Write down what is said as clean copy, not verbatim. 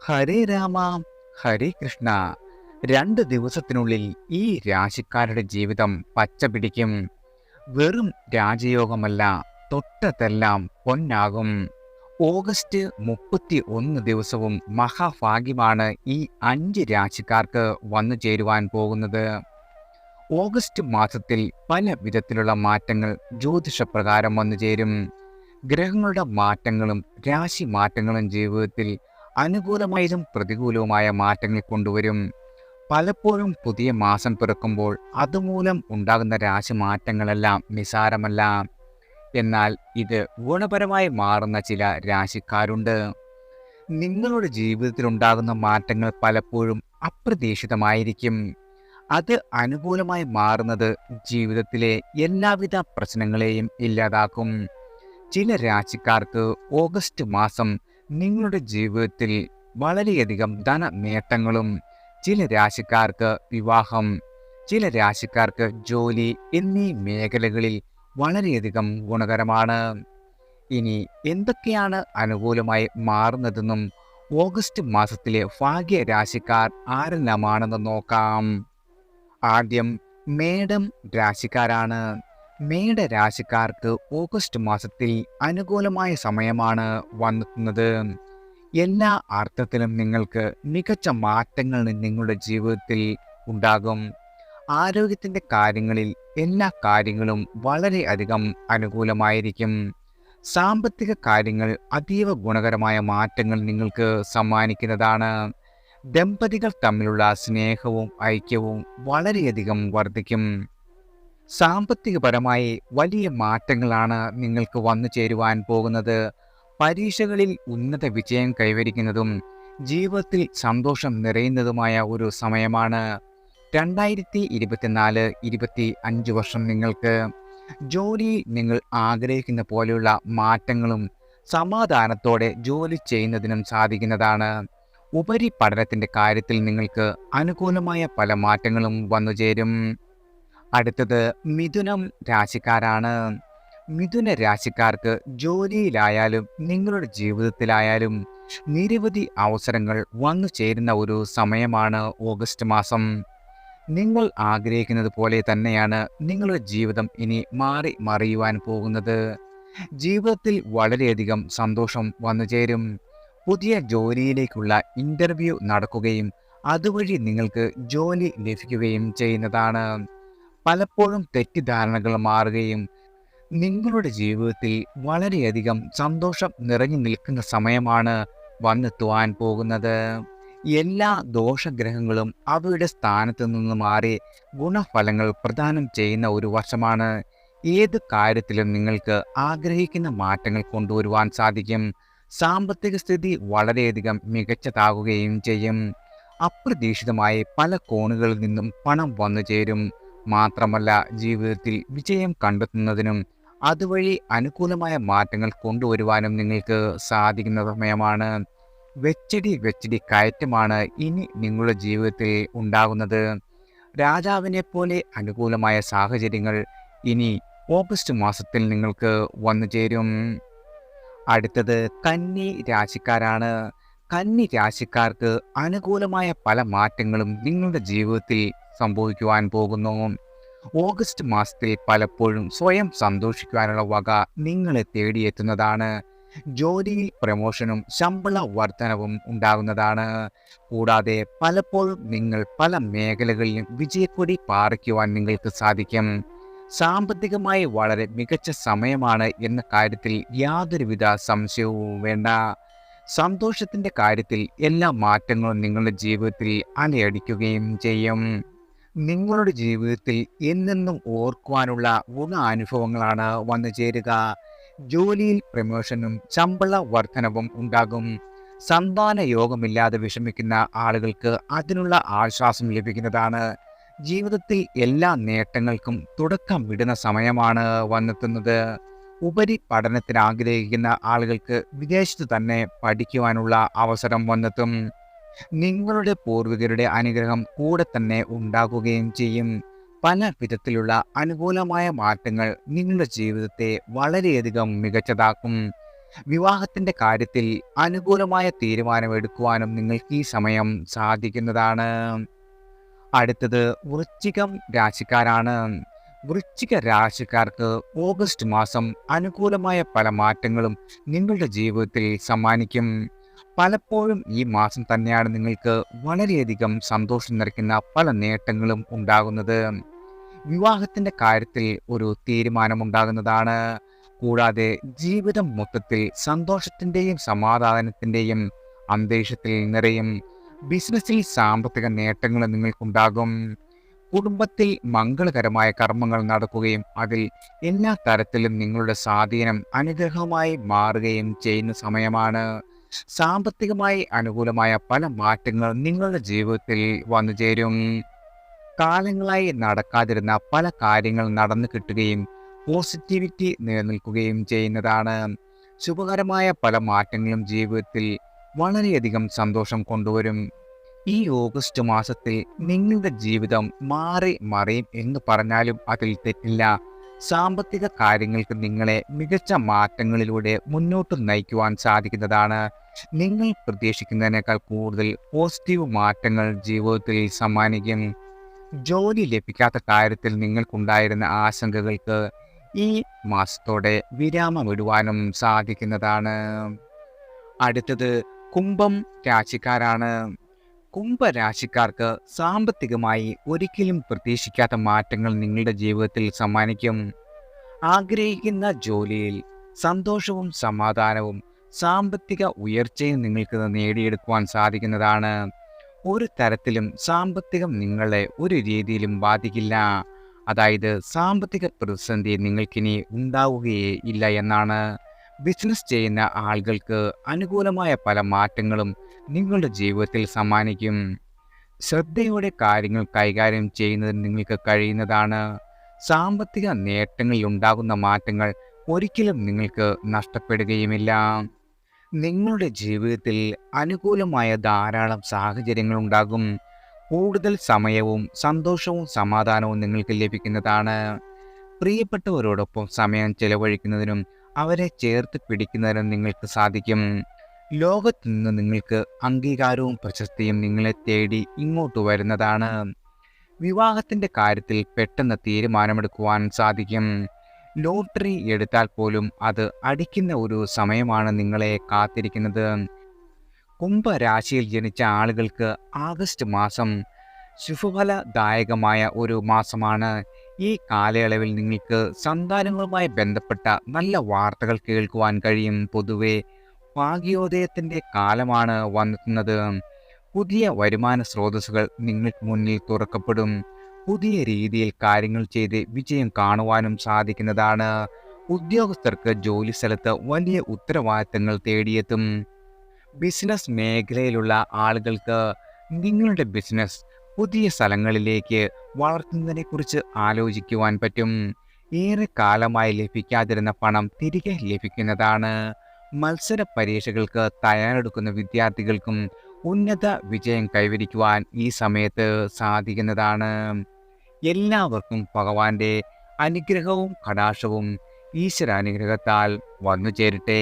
ഹരേ രാമ ഹരേ കൃഷ്ണ. 2 ദിവസത്തിനുള്ളിൽ ഈ രാശിക്കാരുടെ ജീവിതം പച്ച പിടിക്കും. വെറും രാജയോഗമല്ല, തൊട്ടതെല്ലാം പൊന്നാകും. ഓഗസ്റ്റ് 31 ദിവസവും മഹാഭാഗ്യമാണ് ഈ 5 രാശിക്കാർക്ക് വന്നു ചേരുവാൻ പോകുന്നത്. ഓഗസ്റ്റ് മാസത്തിൽ പല വിധത്തിലുള്ള മാറ്റങ്ങൾ ജ്യോതിഷപ്രകാരം വന്നു ചേരും. ഗ്രഹങ്ങളുടെ മാറ്റങ്ങളും രാശി മാറ്റങ്ങളും ജീവിതത്തിൽ അനുകൂലമായതും പ്രതികൂലവുമായ മാറ്റങ്ങൾ കൊണ്ടുവരും. പലപ്പോഴും പുതിയ മാസം പിറക്കുമ്പോൾ അതുമൂലം ഉണ്ടാകുന്ന രാശി മാറ്റങ്ങളെല്ലാം നിസാരമല്ല. എന്നാൽ ഇത് ഗുണപരമായി മാറുന്ന ചില രാശിക്കാരുണ്ട്. നിങ്ങളുടെ ജീവിതത്തിൽ ഉണ്ടാകുന്ന മാറ്റങ്ങൾ പലപ്പോഴും അപ്രതീക്ഷിതമായിരിക്കും. അത് അനുകൂലമായി മാറുന്നത് ജീവിതത്തിലെ എല്ലാവിധ പ്രശ്നങ്ങളെയും ഇല്ലാതാക്കും. ചില രാശിക്കാർക്ക് ഓഗസ്റ്റ് മാസം നിങ്ങളുടെ ജീവിതത്തിൽ വളരെയധികം ധന നേട്ടങ്ങളും, ചില രാശിക്കാർക്ക് വിവാഹം, ചില രാശിക്കാർക്ക് ജോലി എന്നീ മേഖലകളിൽ വളരെയധികം ഗുണകരമാണ്. ഇനി എന്തൊക്കെയാണ് അനുകൂലമായി മാറുന്നതെന്നും ഓഗസ്റ്റ് മാസത്തിലെ ഭാഗ്യ രാശിക്കാർ ആരെല്ലാമാണെന്ന് നോക്കാം. ആദ്യം മേടം രാശിക്കാരാണ്. മേട രാശിക്കാർക്ക് ഓഗസ്റ്റ് മാസത്തിൽ അനുകൂലമായ സമയമാണ് വന്നെത്തുന്നത്. എല്ലാ അർത്ഥത്തിലും നിങ്ങൾക്ക് മികച്ച മാറ്റങ്ങൾ നിങ്ങളുടെ ജീവിതത്തിൽ ഉണ്ടാകും. ആരോഗ്യത്തിൻ്റെ കാര്യങ്ങളിൽ എല്ലാ കാര്യങ്ങളും വളരെയധികം അനുകൂലമായിരിക്കും. സാമ്പത്തിക കാര്യങ്ങൾ അതീവ ഗുണകരമായ മാറ്റങ്ങൾ നിങ്ങൾക്ക് സമ്മാനിക്കുന്നതാണ്. ദമ്പതികൾ തമ്മിലുള്ള സ്നേഹവും ഐക്യവും വളരെയധികം വർദ്ധിക്കും. സാമ്പത്തികപരമായി വലിയ മാറ്റങ്ങളാണ് നിങ്ങൾക്ക് വന്നു ചേരുവാൻ പോകുന്നത്. പരീക്ഷകളിൽ ഉന്നത വിജയം കൈവരിക്കുന്നതും ജീവിതത്തിൽ സന്തോഷം നിറയുന്നതുമായ ഒരു സമയമാണ് 2024-25 വർഷം. നിങ്ങൾക്ക് ജോലിയിൽ നിങ്ങൾ ആഗ്രഹിക്കുന്ന പോലെയുള്ള മാറ്റങ്ങളും സമാധാനത്തോടെ ജോലി ചെയ്യുന്നതിനും സാധിക്കുന്നതാണ്. ഉപരിപഠനത്തിൻ്റെ കാര്യത്തിൽ നിങ്ങൾക്ക് അനുകൂലമായ പല മാറ്റങ്ങളും വന്നുചേരും. അടുത്തത് മിഥുനം രാശിക്കാരാണ്. മിഥുന രാശിക്കാർക്ക് ജോലിയിലായാലും നിങ്ങളുടെ ജീവിതത്തിലായാലും നിരവധി അവസരങ്ങൾ വന്നു ചേരുന്ന ഒരു സമയമാണ് ഓഗസ്റ്റ് മാസം. നിങ്ങൾ ആഗ്രഹിക്കുന്നത് പോലെ തന്നെയാണ് നിങ്ങളുടെ ജീവിതം ഇനി മാറി മറിയുവാൻ പോകുന്നത്. ജീവിതത്തിൽ വളരെയധികം സന്തോഷം വന്നു ചേരും. പുതിയ ജോലിയിലേക്കുള്ള ഇൻ്റർവ്യൂ നടക്കുകയും അതുവഴി നിങ്ങൾക്ക് ജോലി ലഭിക്കുകയും ചെയ്യുന്നതാണ്. പലപ്പോഴും തെറ്റിദ്ധാരണകൾ മാറുകയും നിങ്ങളുടെ ജീവിതത്തിൽ വളരെയധികം സന്തോഷം നിറഞ്ഞു നിൽക്കുന്ന സമയമാണ് വന്നെത്തുവാൻ പോകുന്നത്. എല്ലാ ദോഷഗ്രഹങ്ങളും അവയുടെ സ്ഥാനത്ത് നിന്ന് മാറി ഗുണഫലങ്ങൾ പ്രദാനം ചെയ്യുന്ന ഒരു വർഷമാണ്. ഏത് കാര്യത്തിലും നിങ്ങൾക്ക് ആഗ്രഹിക്കുന്ന മാറ്റങ്ങൾ കൊണ്ടുവരുവാൻ സാധിക്കും. സാമ്പത്തിക സ്ഥിതി വളരെയധികം മികച്ചതാകുകയും ചെയ്യും. അപ്രതീക്ഷിതമായി പല കോണുകളിൽ നിന്നും പണം വന്നു ചേരും. മാത്രമല്ല, ജീവിതത്തിൽ വിജയം കണ്ടെത്തുന്നതിനും അതുവഴി അനുകൂലമായ മാറ്റങ്ങൾ കൊണ്ടുവരുവാനും നിങ്ങൾക്ക് സാധിക്കുന്ന സമയമാണ്. വെച്ചടി കയറ്റമാണ് ഇനി നിങ്ങളുടെ ജീവിതത്തിൽ ഉണ്ടാകുന്നത്. രാജാവിനെ പോലെ അനുകൂലമായ സാഹചര്യങ്ങൾ ഇനി ഓഗസ്റ്റ് മാസത്തിൽ നിങ്ങൾക്ക് വന്നു ചേരും. അടുത്തത് കന്നി രാശിക്കാരാണ്. കന്നി രാശിക്കാർക്ക് അനുകൂലമായ പല മാറ്റങ്ങളും നിങ്ങളുടെ ജീവിതത്തിൽ സംഭവിക്കുവാൻ പോകുന്നു. ഓഗസ്റ്റ് മാസത്തിൽ പലപ്പോഴും സ്വയം സന്തോഷിക്കുവാനുള്ള വക നിങ്ങളെ തേടിയെത്തുന്നതാണ്. ജോലിയിൽ പ്രമോഷനും ശമ്പള വർധനവും ഉണ്ടാകുന്നതാണ്. കൂടാതെ പലപ്പോഴും നിങ്ങൾ പല മേഖലകളിലും വിജയക്കൊടി പാറിക്കുവാൻ നിങ്ങൾക്ക് സാധിക്കും. സാമ്പത്തികമായി വളരെ മികച്ച സമയമാണ് എന്ന കാര്യത്തിൽ യാതൊരുവിധ സംശയവും വേണ്ട. സന്തോഷത്തിൻ്റെ കാര്യത്തിൽ എല്ലാ മാറ്റങ്ങളും നിങ്ങളുടെ ജീവിതത്തിൽ അലയടിക്കുകയും ചെയ്യും. നിങ്ങളുടെ ജീവിതത്തിൽ എന്നെന്നും ഓർക്കുവാനുള്ള ഗുണാനുഭവങ്ങളാണ് വന്നു ചേരുക. ജോലിയിൽ പ്രമോഷനും ശമ്പള വർധനവും ഉണ്ടാകും. സന്താന യോഗമില്ലാതെ വിഷമിക്കുന്ന ആളുകൾക്ക് അതിനുള്ള ആശ്വാസം ലഭിക്കുന്നതാണ്. ജീവിതത്തിൽ എല്ലാ നേട്ടങ്ങൾക്കും തുടക്കം വിടുന്ന സമയമാണ് വന്നെത്തുന്നത്. ഉപരിപഠനത്തിന് ആഗ്രഹിക്കുന്ന ആളുകൾക്ക് വിദേശത്ത് തന്നെ പഠിക്കുവാനുള്ള അവസരം വന്നെത്തും. നിങ്ങളുടെ പൂർവികരുടെ അനുഗ്രഹം കൂടെ തന്നെ ഉണ്ടാകുകയും ചെയ്യും. പല വിധത്തിലുള്ള അനുകൂലമായ മാറ്റങ്ങൾ നിങ്ങളുടെ ജീവിതത്തെ വളരെയധികം മികച്ചതാക്കും. വിവാഹത്തിൻ്റെ കാര്യത്തിൽ അനുകൂലമായ തീരുമാനമെടുക്കുവാനും നിങ്ങൾക്ക് ഈ സമയം സാധിക്കുന്നതാണ്. അടുത്തത് വൃശ്ചികം രാശിക്കാരാണ്. വൃശ്ചിക രാശിക്കാർക്ക് ഓഗസ്റ്റ് മാസം അനുകൂലമായ പല മാറ്റങ്ങളും നിങ്ങളുടെ ജീവിതത്തിൽ സമ്മാനിക്കും. പലപ്പോഴും ഈ മാസം തന്നെയാണ് നിങ്ങൾക്ക് വളരെയധികം സന്തോഷം നിറയ്ക്കുന്ന പല നേട്ടങ്ങളും ഉണ്ടാകുന്നത്. വിവാഹത്തിൻ്റെ കാര്യത്തിൽ ഒരു തീരുമാനമുണ്ടാകുന്നതാണ്. കൂടാതെ ജീവിതം മൊത്തത്തിൽ സന്തോഷത്തിൻ്റെയും സമാധാനത്തിൻ്റെയും അന്തരീക്ഷത്തിൽ നിറയും. ബിസിനസ്സിൽ സാമ്പത്തിക നേട്ടങ്ങൾ നിങ്ങൾക്കുണ്ടാകും. കുടുംബത്തിൽ മംഗളകരമായ കർമ്മങ്ങൾ നടക്കുകയും അതിൽ എല്ലാ തരത്തിലും നിങ്ങളുടെ സ്വാധീനം അനുഗ്രഹമായി മാറുകയും ചെയ്യുന്ന സമയമാണ്. സാമ്പത്തികമായി അനുകൂലമായ പല മാറ്റങ്ങൾ നിങ്ങളുടെ ജീവിതത്തിൽ വന്നു ചേരും. കാലങ്ങളായി നടക്കാതിരുന്ന പല കാര്യങ്ങൾ നടന്നു കിട്ടുകയും പോസിറ്റിവിറ്റി നിലനിൽക്കുകയും ചെയ്യുന്നതാണ്. ശുഭകരമായ പല മാറ്റങ്ങളും ജീവിതത്തിൽ വളരെയധികം സന്തോഷം കൊണ്ടുവരും. ഈ ഓഗസ്റ്റ് മാസത്തിൽ നിങ്ങളുടെ ജീവിതം മാറി മറിയും എന്ന് പറഞ്ഞാലും അതിൽ തെറ്റില്ല. സാമ്പത്തിക കാര്യങ്ങൾക്ക് നിങ്ങളെ മികച്ച മാറ്റങ്ങളിലൂടെ മുന്നോട്ട് നയിക്കുവാൻ സാധിക്കുന്നതാണ്. നിങ്ങൾ പ്രതീക്ഷിക്കുന്നതിനേക്കാൾ കൂടുതൽ പോസിറ്റീവ് മാറ്റങ്ങൾ ജീവിതത്തിൽ സമ്മാനിക്കും. ജോലി ലഭിക്കാത്ത കാര്യത്തിൽ നിങ്ങൾക്കുണ്ടായിരുന്ന ആശങ്കകൾക്ക് ഈ മാസത്തോടെ വിരാമമിടുവാനും സാധിക്കുന്നതാണ്. അടുത്തത് കുംഭം രാശിക്കാരാണ്. കുംഭരാശിക്കാർക്ക് സാമ്പത്തികമായി ഒരിക്കലും പ്രതീക്ഷിക്കാത്ത മാറ്റങ്ങൾ നിങ്ങളുടെ ജീവിതത്തിൽ സമ്മാനിക്കും. ആഗ്രഹിക്കുന്ന ജോലിയിൽ സന്തോഷവും സമാധാനവും സാമ്പത്തിക ഉയർച്ചയും നിങ്ങൾക്ക് നേടിയെടുക്കുവാൻ സാധിക്കുന്നതാണ്. ഒരു തരത്തിലും സാമ്പത്തികം നിങ്ങളെ ഒരു രീതിയിലും ബാധിക്കില്ല. അതായത് സാമ്പത്തിക പ്രതിസന്ധി നിങ്ങൾക്കിനി ഉണ്ടാവുകയേ ഇല്ല എന്നാണ്. ബിസിനസ് ചെയ്യുന്ന ആളുകൾക്ക് അനുകൂലമായ പല മാറ്റങ്ങളും നിങ്ങളുടെ ജീവിതത്തിൽ സമ്മാനിക്കും. ശ്രദ്ധയോടെ കാര്യങ്ങൾ കൈകാര്യം ചെയ്യുന്നതിന് നിങ്ങൾക്ക് കഴിയുന്നതാണ്. സാമ്പത്തിക നേട്ടങ്ങളിൽ ഉണ്ടാകുന്ന മാറ്റങ്ങൾ ഒരിക്കലും നിങ്ങൾക്ക് നഷ്ടപ്പെടുകയുമില്ല. നിങ്ങളുടെ ജീവിതത്തിൽ അനുകൂലമായ ധാരാളം സാഹചര്യങ്ങൾ ഉണ്ടാകും. കൂടുതൽ സമയവും സന്തോഷവും സമാധാനവും നിങ്ങൾക്ക് ലഭിക്കുന്നതാണ്. പ്രിയപ്പെട്ടവരോടൊപ്പം സമയം ചെലവഴിക്കുന്നതിനും അവരെ ചേർത്ത് പിടിക്കുന്നതിനും നിങ്ങൾക്ക് സാധിക്കും. ലോകത്തു നിന്ന് നിങ്ങൾക്ക് അംഗീകാരവും പ്രശസ്തിയും നിങ്ങളെ തേടി ഇങ്ങോട്ട് വരുന്നതാണ്. വിവാഹത്തിൻ്റെ കാര്യത്തിൽ പെട്ടെന്ന് തീരുമാനമെടുക്കുവാൻ സാധിക്കും. ലോട്ടറി എടുത്താൽ പോലും അത് അടിക്കുന്ന ഒരു സമയമാണ് നിങ്ങളെ കാത്തിരിക്കുന്നത്. കുംഭരാശിയിൽ ജനിച്ച ആളുകൾക്ക് ആഗസ്റ്റ് മാസം ശുഭഫലദായകമായ ഒരു മാസമാണ്. ഈ കാലയളവിൽ നിങ്ങൾക്ക് സന്താനങ്ങളുമായി ബന്ധപ്പെട്ട നല്ല വാർത്തകൾ കേൾക്കുവാൻ കഴിയും. പൊതുവെ ഭാഗ്യോദയത്തിൻ്റെ കാലമാണ് വന്നെത്തുന്നത്. പുതിയ വരുമാന സ്രോതസ്സുകൾ നിങ്ങൾക്ക് മുന്നിൽ തുറക്കപ്പെടും. പുതിയ രീതിയിൽ കാര്യങ്ങൾ ചെയ്ത് വിജയം കാണുവാനും സാധിക്കുന്നതാണ്. ഉദ്യോഗസ്ഥർക്ക് ജോലി സ്ഥലത്ത് വലിയ ഉത്തരവാദിത്തങ്ങൾ തേടിയെത്തും. ബിസിനസ് മേഖലയിലുള്ള ആളുകൾക്ക് നിങ്ങളുടെ ബിസിനസ് പുതിയ സ്ഥലങ്ങളിലേക്ക് വളർത്തുന്നതിനെക്കുറിച്ച് ആലോചിക്കുവാൻ പറ്റും. ഏറെ കാലമായി ലഭിക്കാതിരുന്ന പണം തിരികെ ലഭിക്കുന്നതാണ്. മത്സര പരീക്ഷകൾക്ക് തയ്യാറെടുക്കുന്ന വിദ്യാർത്ഥികൾക്കും ഉന്നത വിജയം കൈവരിക്കുവാൻ ഈ സമയത്ത് സാധിക്കുന്നതാണ്. എല്ലാവർക്കും ഭഗവാന്റെ അനുഗ്രഹവും കടാക്ഷവും ഈശ്വരാനുഗ്രഹത്താൽ വന്നു ചേരട്ടെ.